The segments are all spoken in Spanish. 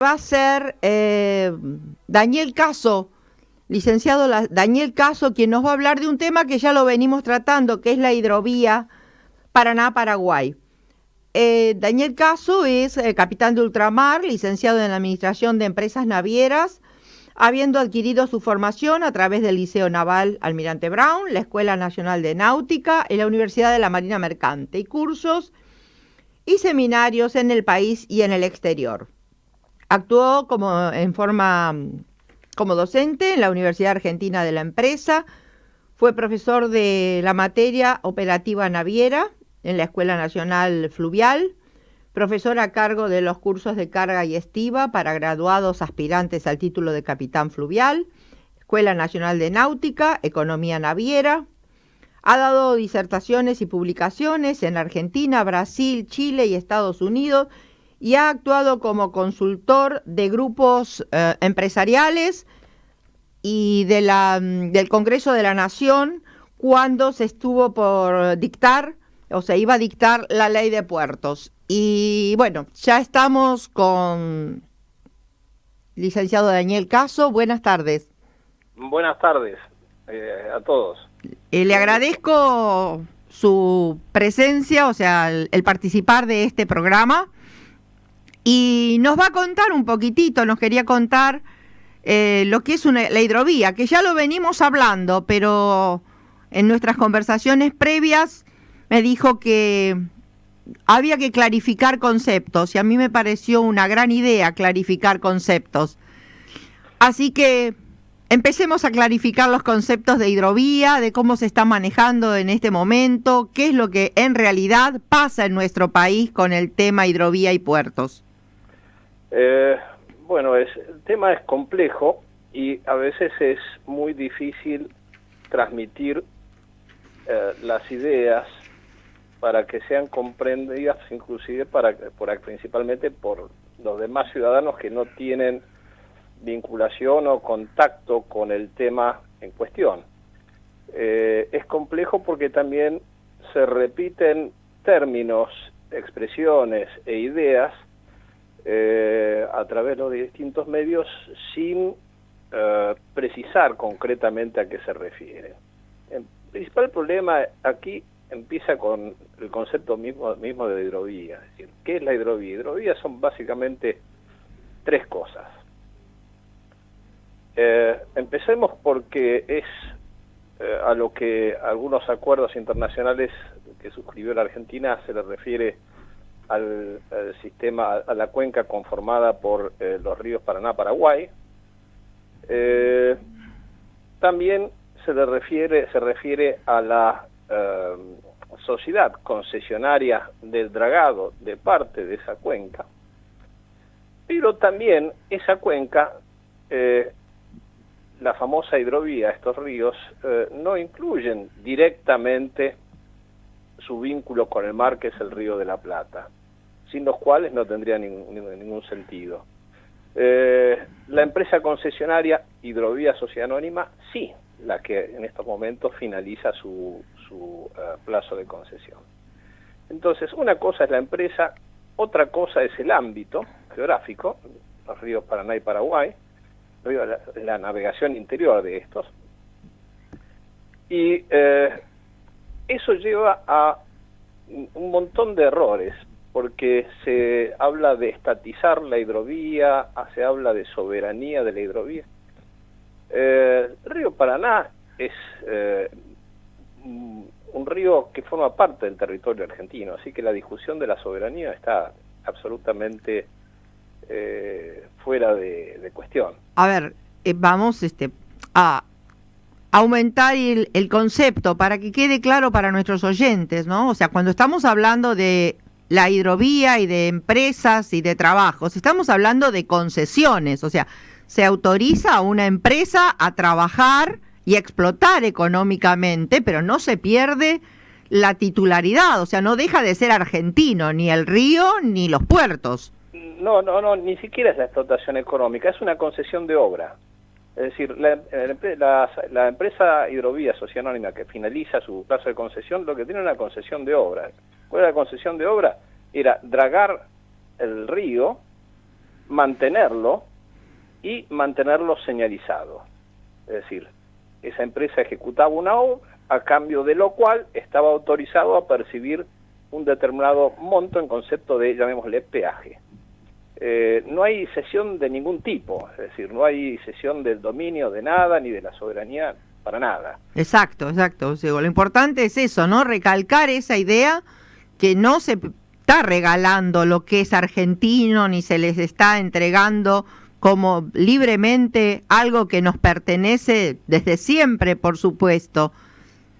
Va a ser Daniel Caso, licenciado Daniel Caso, quien nos va a hablar de un tema que ya lo venimos tratando, que es la hidrovía Paraná-Paraguay. Daniel Caso es capitán de ultramar, licenciado en la Administración de Empresas Navieras, habiendo adquirido su formación a través del Liceo Naval Almirante Brown, la Escuela Nacional de Náutica y la Universidad de la Marina Mercante, y cursos y seminarios en el país y en el exterior. Actuó como docente en la Universidad Argentina de la Empresa, fue profesor de la materia operativa naviera en la Escuela Nacional Fluvial, profesor a cargo de los cursos de carga y estiva para graduados aspirantes al título de capitán fluvial, Escuela Nacional de Náutica, Economía Naviera. Ha dado disertaciones y publicaciones en Argentina, Brasil, Chile y Estados Unidos, y ha actuado como consultor de grupos empresariales y del Congreso de la Nación cuando se estuvo por dictar, o se iba a dictar la ley de puertos. Y bueno, ya estamos con licenciado Daniel Caso. Buenas tardes. Buenas tardes a todos. Le agradezco su presencia, o sea, el participar de este programa. Y nos va a contar un poquitito, nos quería contar lo que es la hidrovía, que ya lo venimos hablando, pero en nuestras conversaciones previas me dijo que había que clarificar conceptos, y a mí me pareció una gran idea clarificar conceptos. Así que empecemos a clarificar los conceptos de hidrovía, de cómo se está manejando en este momento, qué es lo que en realidad pasa en nuestro país con el tema hidrovía y puertos. Bueno, el tema es complejo y a veces es muy difícil transmitir las ideas para que sean comprendidas, inclusive principalmente por los demás ciudadanos que no tienen vinculación o contacto con el tema en cuestión. Es complejo porque también se repiten términos, expresiones e ideas a través de los distintos medios sin precisar concretamente a qué se refiere. El principal problema aquí empieza con el concepto mismo de hidrovía. Es decir, ¿qué es la hidrovía? Hidrovía son básicamente tres cosas. Empecemos porque es a lo que algunos acuerdos internacionales que suscribió la Argentina se le refiere al sistema, a la cuenca conformada por los ríos Paraná-Paraguay. También se refiere a la sociedad concesionaria del dragado de parte de esa cuenca, pero también esa cuenca, la famosa hidrovía, estos ríos, no incluyen directamente su vínculo con el mar, que es el Río de la Plata, sin los cuales no tendría ningún sentido. La empresa concesionaria Hidrovía Sociedad Anónima, sí, la que en estos momentos finaliza su plazo de concesión. Entonces, una cosa es la empresa, otra cosa es el ámbito geográfico, los ríos Paraná y Paraguay, la navegación interior de estos, y eso lleva a un montón de errores, porque se habla de estatizar la hidrovía, se habla de soberanía de la hidrovía. El río Paraná es un río que forma parte del territorio argentino, así que la discusión de la soberanía está absolutamente fuera de cuestión. A ver, vamos a aumentar el concepto para que quede claro para nuestros oyentes, ¿no? O sea, cuando estamos hablando de la hidrovía y de empresas y de trabajos, estamos hablando de concesiones, o sea, se autoriza a una empresa a trabajar y a explotar económicamente, pero no se pierde la titularidad, o sea, no deja de ser argentino, ni el río ni los puertos. No, ni siquiera es la explotación económica, es una concesión de obra. Es decir, la empresa Hidrovía Sociedad Anónima que finaliza su plazo de concesión, lo que tiene es una concesión de obra. ¿Cuál era la concesión de obra? Era dragar el río mantenerlo y mantenerlo señalizado. Es decir, esa empresa ejecutaba una obra, a cambio de lo cual estaba autorizado a percibir un determinado monto en concepto de, llamémosle, peaje. No hay cesión de ningún tipo, es decir, no hay cesión del dominio de nada, ni de la soberanía, para nada. Exacto. O sea, lo importante es eso, ¿no? Recalcar esa idea que no se está regalando lo que es argentino, ni se les está entregando como libremente algo que nos pertenece desde siempre, por supuesto,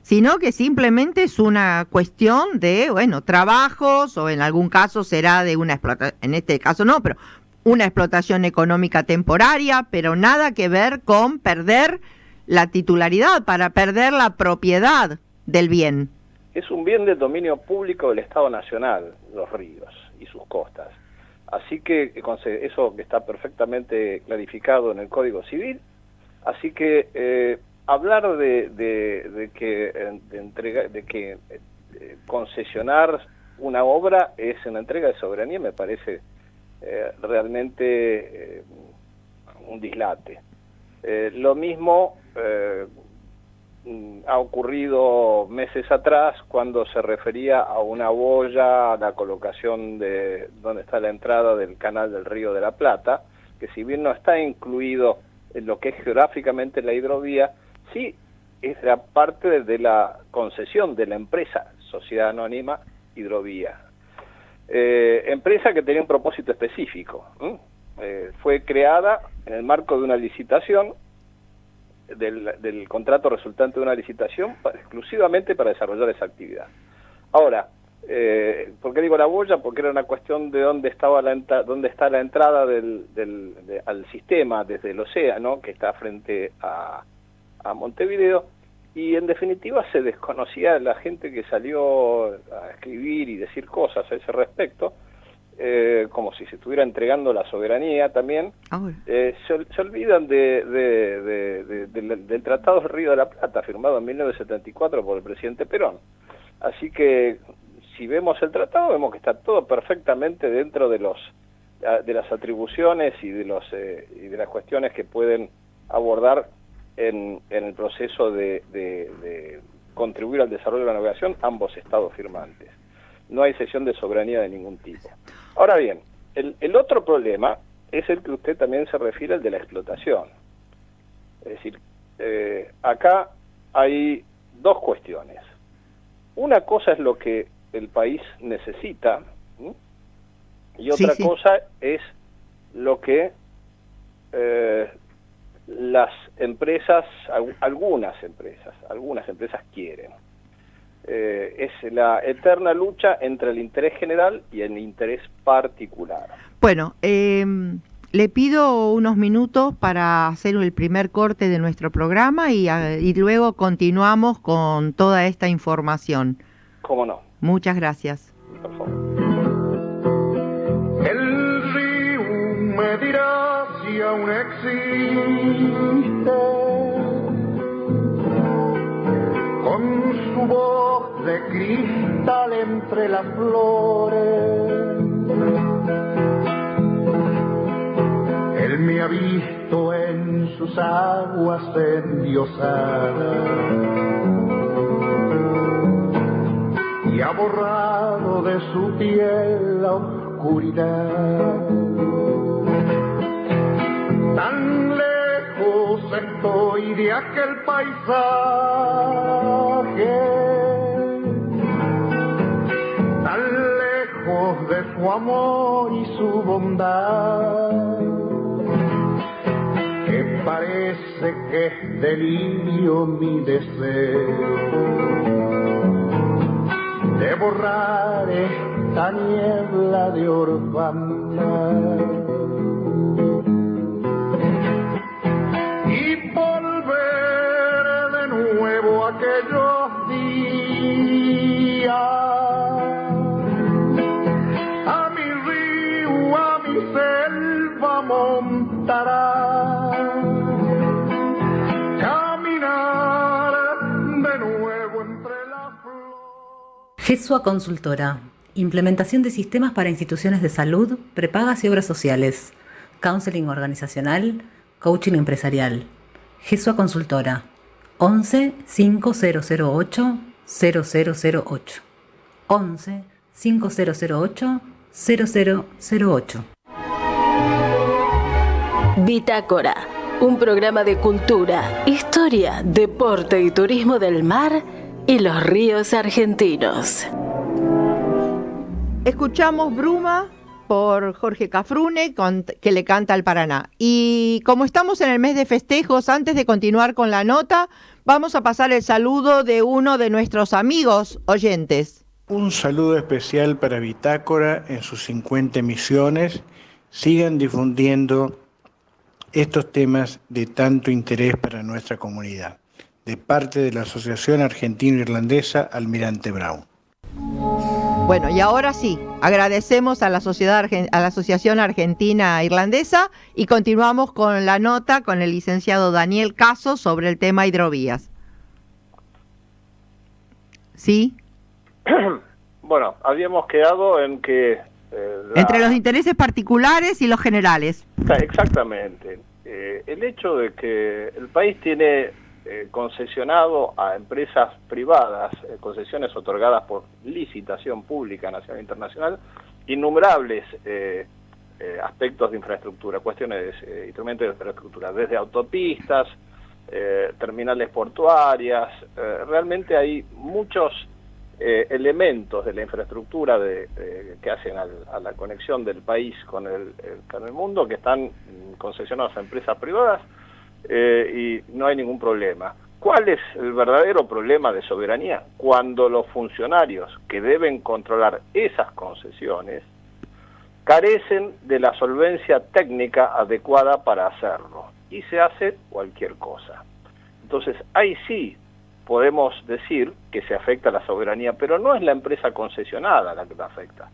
sino que simplemente es una cuestión de, bueno, trabajos, o en algún caso será de una explotación, en este caso no, pero una explotación económica temporaria, pero nada que ver con perder la titularidad, para perder la propiedad del bien. Es un bien del dominio público del Estado Nacional, los ríos y sus costas. Así que eso está perfectamente clarificado en el Código Civil. Así que hablar de que concesionar una obra es una entrega de soberanía me parece realmente un dislate. Lo mismo ha ocurrido meses atrás cuando se refería a una boya, a la colocación de donde está la entrada del canal del Río de la Plata, que si bien no está incluido en lo que es geográficamente la hidrovía, sí es la parte de la concesión de la empresa Sociedad Anónima Hidrovía. Empresa que tenía un propósito específico. Fue creada en el marco de una licitación, del contrato resultante de una licitación exclusivamente para desarrollar esa actividad. Ahora, ¿por qué digo la boya? Porque era una cuestión de dónde está la entrada al sistema desde el océano, que está frente a Montevideo, y en definitiva se desconocía la gente que salió a escribir y decir cosas a ese respecto, como si se estuviera entregando la soberanía también. Se olvidan del Tratado del Río de la Plata, firmado en 1974 por el presidente Perón. Así que, si vemos el tratado, vemos que está todo perfectamente dentro de las atribuciones y de las cuestiones que pueden abordar en el proceso de contribuir al desarrollo de la navegación ambos estados firmantes. No hay cesión de soberanía de ningún tipo. Ahora bien, el otro problema es el que usted también se refiere, el de la explotación. Es decir, acá hay dos cuestiones. Una cosa es lo que el país necesita, ¿sí? Y otra cosa es lo que las empresas, algunas empresas quieren. Es la eterna lucha entre el interés general y el interés particular. Bueno, le pido unos minutos para hacer el primer corte de nuestro programa y luego continuamos con toda esta información. ¿Cómo no? Muchas gracias. Por favor. El río me dirá si aún existe, con su voz de cristal entre las flores. Él me ha visto en sus aguas endiosadas y ha borrado de su piel la oscuridad. Tan lejos estoy de aquel paisaje, tan lejos de su amor y su bondad, que parece que es delirio mi deseo de borrar esta niebla de orfandad y volver de nuevo a aquellos días, a mi río, a mi selva montará, caminar de nuevo entre las flores. GESUA Consultora. Implementación de sistemas para instituciones de salud, prepagas y obras sociales. counseling organizacional, coaching empresarial. Gesua Consultora, 11 5008 0008. 11 5008 0008. Bitácora, un programa de cultura, historia, deporte y turismo del mar y los ríos argentinos. Escuchamos Bruma por Jorge Cafrune, que le canta al Paraná. Y como estamos en el mes de festejos, antes de continuar con la nota, vamos a pasar el saludo de uno de nuestros amigos oyentes. Un saludo especial para Bitácora en sus 50 emisiones. Sigan difundiendo estos temas de tanto interés para nuestra comunidad. De parte de la Asociación Argentino-Irlandesa Almirante Brown. Bueno, y ahora sí, agradecemos a la Asociación Argentina Irlandesa y continuamos con la nota con el licenciado Daniel Caso sobre el tema hidrovías. ¿Sí? Bueno, habíamos quedado en que... entre los intereses particulares y los generales. Exactamente. El hecho de que el país tiene concesionado a empresas privadas, concesiones otorgadas por licitación pública nacional e internacional, innumerables aspectos de infraestructura, cuestiones, instrumentos de infraestructura, desde autopistas, terminales portuarias, realmente hay muchos elementos de la infraestructura que hacen a la conexión del país con el mundo que están concesionados a empresas privadas, y no hay ningún problema. ¿Cuál es el verdadero problema de soberanía? Cuando los funcionarios que deben controlar esas concesiones carecen de la solvencia técnica adecuada para hacerlo y se hace cualquier cosa. Entonces, ahí sí podemos decir que se afecta la soberanía, pero no es la empresa concesionada la que la afecta.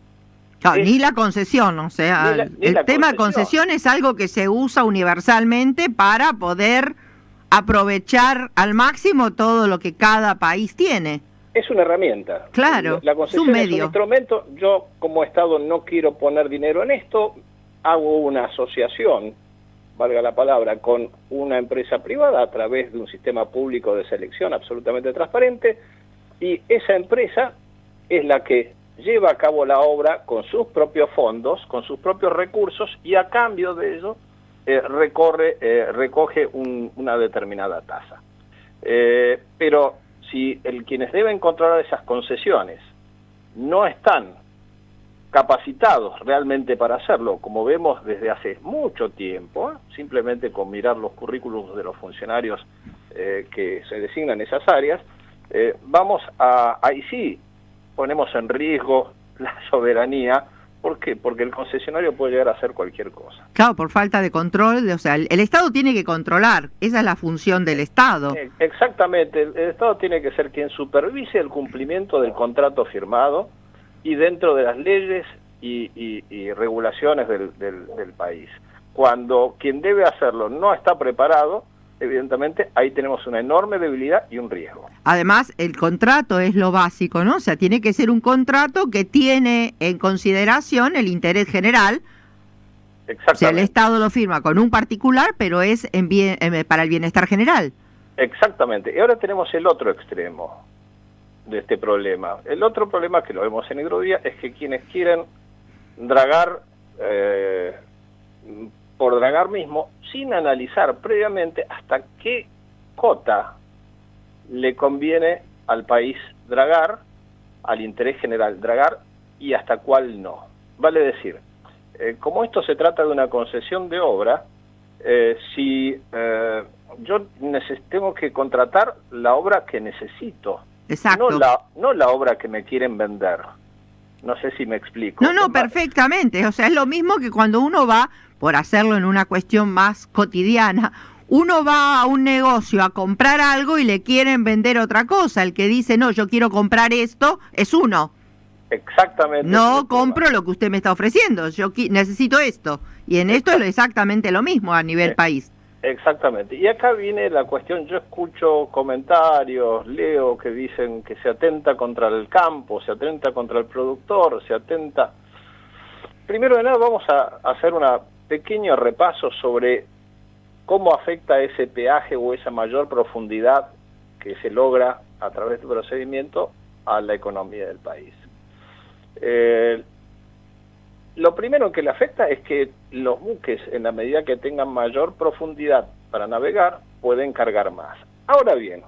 Claro, ni la concesión, o sea, el tema de concesión es algo que se usa universalmente para poder aprovechar al máximo todo lo que cada país tiene. Es una herramienta. Claro, la concesión es un medio. Es un instrumento. Yo, como Estado, no quiero poner dinero en esto, hago una asociación, valga la palabra, con una empresa privada a través de un sistema público de selección absolutamente transparente, y esa empresa es la que lleva a cabo la obra con sus propios fondos, con sus propios recursos, y a cambio de ello recoge una determinada tasa. Pero si quienes deben controlar esas concesiones no están capacitados realmente para hacerlo, como vemos desde hace mucho tiempo, simplemente con mirar los currículums de los funcionarios que se designan en esas áreas, ahí sí ponemos en riesgo la soberanía. ¿Por qué? Porque el concesionario puede llegar a hacer cualquier cosa. Claro, por falta de control, o sea, el Estado tiene que controlar, esa es la función del Estado. Exactamente, el Estado tiene que ser quien supervise el cumplimiento del contrato firmado y dentro de las leyes y regulaciones del país. Cuando quien debe hacerlo no está preparado, evidentemente ahí tenemos una enorme debilidad y un riesgo. Además, el contrato es lo básico, ¿no? O sea, tiene que ser un contrato que tiene en consideración el interés general. Exactamente. O sea, el Estado lo firma con un particular, pero es para el bienestar general. Exactamente. Y ahora tenemos el otro extremo de este problema. El otro problema que lo vemos en hidrovía es que quienes quieren dragar por dragar mismo, sin analizar previamente hasta qué cota le conviene al país dragar, al interés general dragar, y hasta cuál no. Vale decir, como esto se trata de una concesión de obra, si yo tengo que contratar la obra que necesito, exacto, no la obra que me quieren vender. No sé si me explico. No, perfectamente. O sea, es lo mismo que cuando uno va, por hacerlo en una cuestión más cotidiana, uno va a un negocio a comprar algo y le quieren vender otra cosa. El que dice, no, yo quiero comprar esto, es uno. Exactamente. No compro lo que usted me está ofreciendo, yo necesito esto. Y en esto es exactamente lo mismo a nivel país. Exactamente. Y acá viene la cuestión, yo escucho comentarios, leo que dicen que se atenta contra el campo, se atenta contra el productor, se atenta... Primero de nada vamos a hacer una pequeño repaso sobre cómo afecta ese peaje o esa mayor profundidad que se logra a través del procedimiento a la economía del país. Lo primero que le afecta es que los buques, en la medida que tengan mayor profundidad para navegar, pueden cargar más. Ahora bien,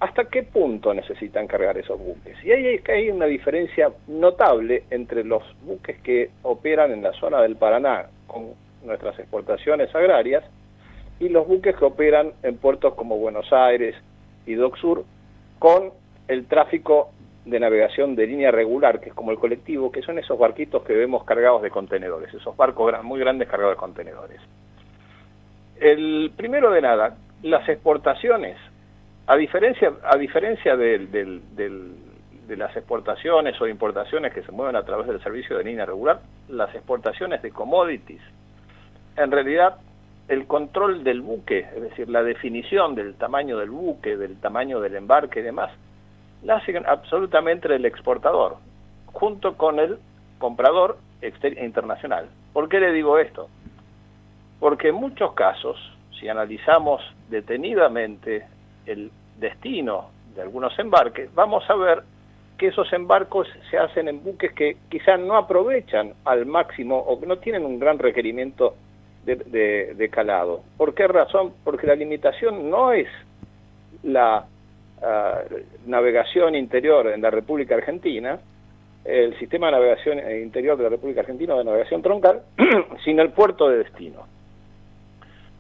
¿hasta qué punto necesitan cargar esos buques? Y ahí hay una diferencia notable entre los buques que operan en la zona del Paraná con nuestras exportaciones agrarias y los buques que operan en puertos como Buenos Aires y Dock Sur con el tráfico de navegación de línea regular, que es como el colectivo, que son esos barquitos que vemos cargados de contenedores, esos barcos muy grandes cargados de contenedores. El primero de nada, las exportaciones, a diferencia de las exportaciones o importaciones que se mueven a través del servicio de línea regular, las exportaciones de commodities, en realidad el control del buque, es decir, la definición del tamaño del buque, del tamaño del embarque y demás, la hace absolutamente el exportador, junto con el comprador internacional. ¿Por qué le digo esto? Porque en muchos casos, si analizamos detenidamente el destino de algunos embarques, vamos a ver que esos embarcos se hacen en buques que quizás no aprovechan al máximo o que no tienen un gran requerimiento de calado. ¿Por qué razón? Porque la limitación no es la navegación interior en la República Argentina, el sistema de navegación interior de la República Argentina de navegación troncal, sino el puerto de destino.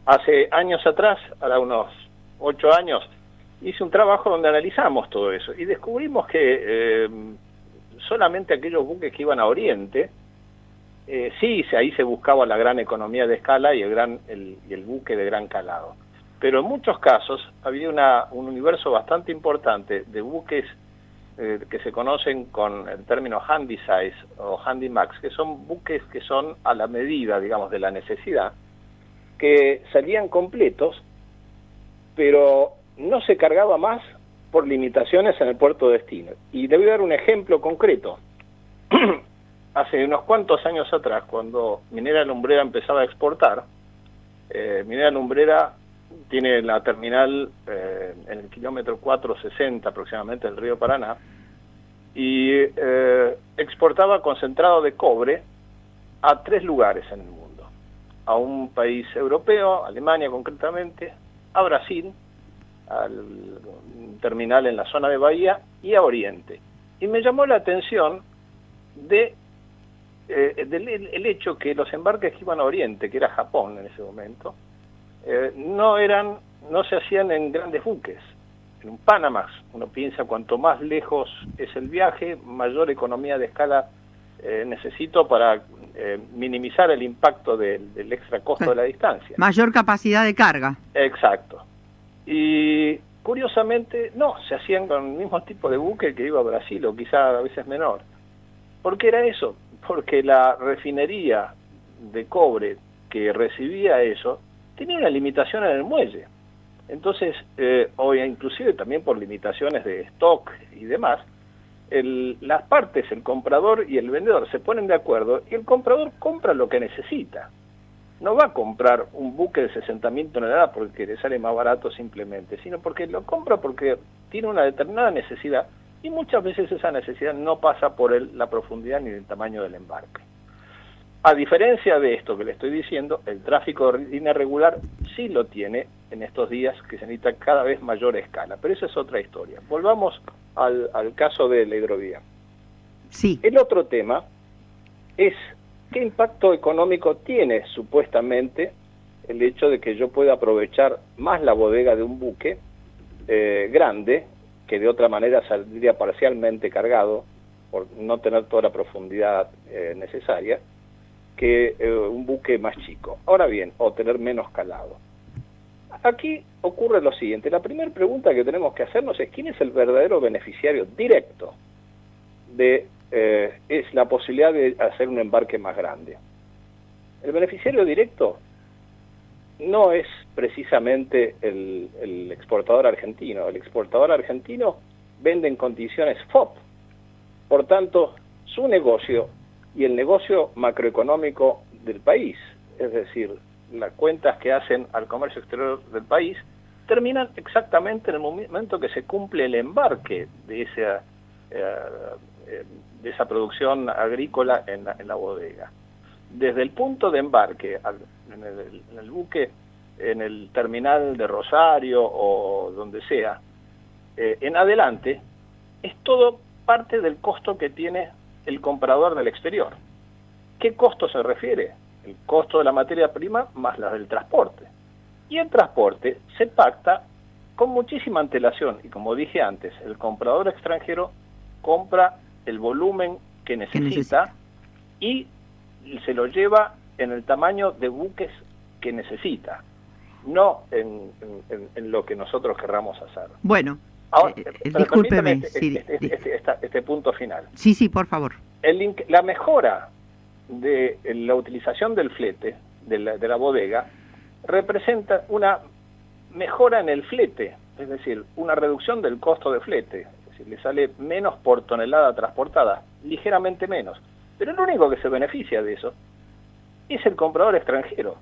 Hace años atrás, ahora unos 8 años, hice un trabajo donde analizamos todo eso y descubrimos que solamente aquellos buques que iban a Oriente, sí, ahí se buscaba la gran economía de escala y el buque de gran calado. Pero en muchos casos había un universo bastante importante de buques que se conocen con el término handysize o handymax, que son buques que son a la medida, digamos, de la necesidad, que salían completos, pero no se cargaba más por limitaciones en el puerto de destino. Y le voy a dar un ejemplo concreto. Hace unos cuantos años atrás, cuando Minera Lumbrera empezaba a exportar, Minera Lumbrera tiene la terminal en el kilómetro 460 aproximadamente del río Paraná, y exportaba concentrado de cobre a 3 lugares en el mundo: a un país europeo, Alemania concretamente, a Brasil, al terminal en la zona de Bahía, y a Oriente. Y me llamó la atención del hecho que los embarques que iban a Oriente, que era Japón en ese momento, no se hacían en grandes buques, en un Panamax. Uno piensa, cuanto más lejos es el viaje, mayor economía de escala necesito para minimizar el impacto del extra costo de la distancia. Mayor capacidad de carga. Exacto. Y curiosamente, no, se hacían con el mismo tipo de buque que iba a Brasil, o quizá a veces menor. ¿Por qué era eso? Porque la refinería de cobre que recibía eso tenía una limitación en el muelle. Entonces, o inclusive también por limitaciones de stock y demás, las partes, el comprador y el vendedor, se ponen de acuerdo y el comprador compra lo que necesita. No va a comprar un buque de 60.000 toneladas porque le sale más barato simplemente, sino porque lo compra porque tiene una determinada necesidad, y muchas veces esa necesidad no pasa por la profundidad ni el tamaño del embarque. A diferencia de esto que le estoy diciendo, el tráfico de línea regular sí lo tiene en estos días, que se necesita cada vez mayor escala, pero esa es otra historia. Volvamos al caso de la hidrovía. Sí. El otro tema es qué impacto económico tiene supuestamente el hecho de que yo pueda aprovechar más la bodega de un buque grande, que de otra manera saldría parcialmente cargado por no tener toda la profundidad necesaria, que un buque más chico. Ahora bien, o tener menos calado. Aquí ocurre lo siguiente: la primera pregunta que tenemos que hacernos es ¿quién es el verdadero beneficiario directo es la posibilidad de hacer un embarque más grande? El beneficiario directo no es precisamente el exportador argentino. El exportador argentino vende en condiciones FOB. Por tanto, su negocio y el negocio macroeconómico del país, es decir, las cuentas que hacen al comercio exterior del país, terminan exactamente en el momento que se cumple el embarque de esa producción agrícola en la bodega. Desde el punto de embarque en el buque, en el terminal de Rosario o donde sea, en adelante, es todo parte del costo que tiene el comprador del exterior. ¿Qué costo se refiere? El costo de la materia prima más la del transporte. Y el transporte se pacta con muchísima antelación, y como dije antes, el comprador extranjero compra el volumen que necesita y se lo lleva en el tamaño de buques que necesita, no en lo que nosotros querramos hacer. Bueno, ahora, discúlpeme. Este punto final. Sí, por favor. La mejora de la utilización del flete, de la bodega, representa una mejora en el flete, es decir, una reducción del costo de flete, es decir, le sale menos por tonelada transportada, ligeramente menos, pero el único que se beneficia de eso es el comprador extranjero.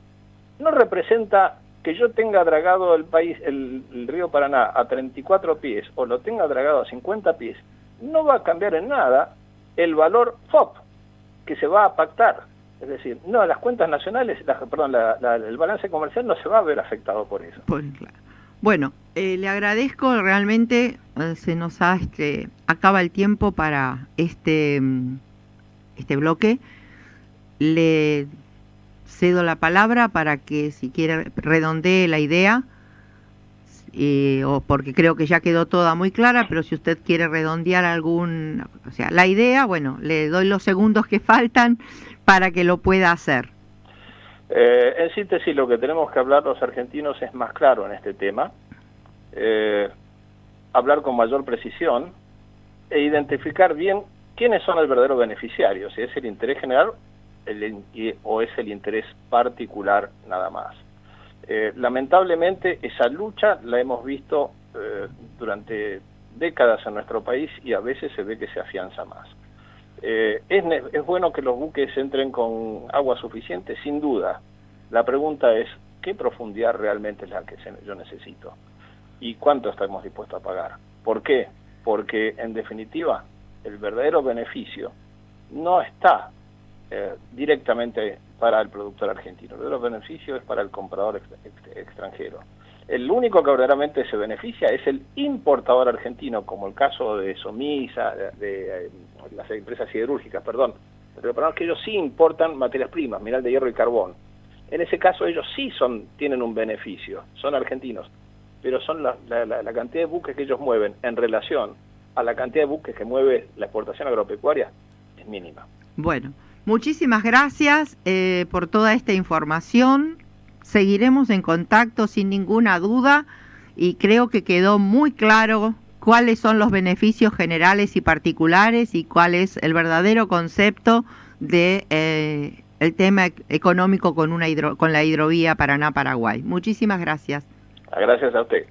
No representa que yo tenga dragado el río Paraná a 34 pies o lo tenga dragado a 50 pies, no va a cambiar en nada el valor FOB que se va a pactar. Es decir, no, las cuentas nacionales, el balance comercial no se va a ver afectado por eso. Bueno, le agradezco realmente, se nos acaba el tiempo para este bloque. Le cedo la palabra para que, si quiere, redondee la idea, o porque creo que ya quedó toda muy clara, pero si usted quiere redondear la idea, bueno, le doy los segundos que faltan para que lo pueda hacer. En síntesis, lo que tenemos que hablar los argentinos es más claro en este tema, hablar con mayor precisión e identificar bien quiénes son el verdadero beneficiario, si es el interés general o es el interés particular nada más. Lamentablemente esa lucha la hemos visto durante décadas en nuestro país y a veces se ve que se afianza más. Es bueno que los buques entren con agua suficiente, sin duda. La pregunta es, ¿qué profundidad realmente es la que yo necesito? ¿Y cuánto estamos dispuestos a pagar? ¿Por qué? Porque, en definitiva, el verdadero beneficio no está directamente para el productor argentino. El verdadero beneficio es para el comprador extranjero. El único que verdaderamente se beneficia es el importador argentino, como el caso de Somisa, de las empresas siderúrgicas, pero que ellos sí importan materias primas, mineral de hierro y carbón. En ese caso ellos sí tienen un beneficio, son argentinos, pero son la cantidad de buques que ellos mueven en relación a la cantidad de buques que mueve la exportación agropecuaria es mínima. Bueno, muchísimas gracias por toda esta información. Seguiremos en contacto sin ninguna duda y creo que quedó muy claro cuáles son los beneficios generales y particulares y cuál es el verdadero concepto de el tema económico con la hidrovía Paraná-Paraguay. Muchísimas gracias. Gracias a usted.